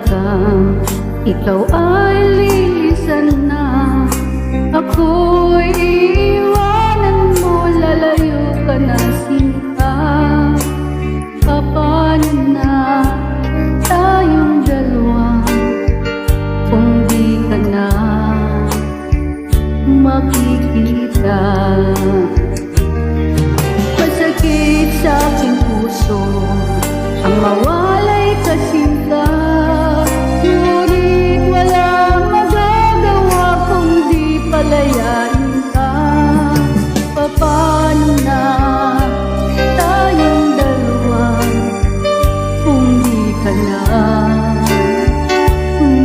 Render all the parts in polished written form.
kang ikaw ay lilisan na. Ako'y iiwanan mo, lalayo ka na sinta. Paano na tayong dalawa kung di ka na makikita? Masakit sa aking puso ang mawalay kasinta, ngunit walang magagawa kung di palayain ka. Paano na tayong dalawa kung di ka na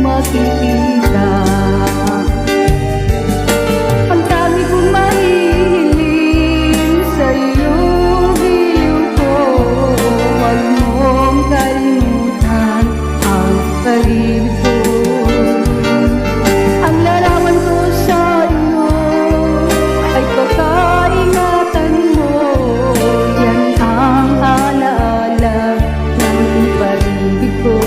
makikita? Ang tangi kong mahihiling sa iyong biyong ko, huwag mong kalimutan ang pag-ibig ko. Ang larawan ko sa iyo ay pagkaingatan mo, yan ang alaala ng pag-ibig ko.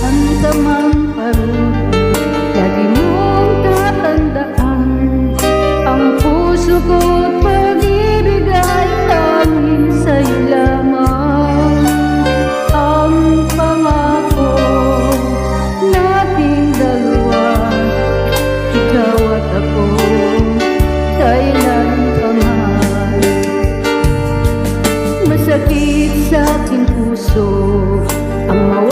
Ang tamang paruto, lagi mong tatandaan, ang puso ko't pag-ibig ay tanging sa'yo lamang. Ang pangako nating dalawa, ikaw at ako, kailan pa man. Masakit sa aking puso ang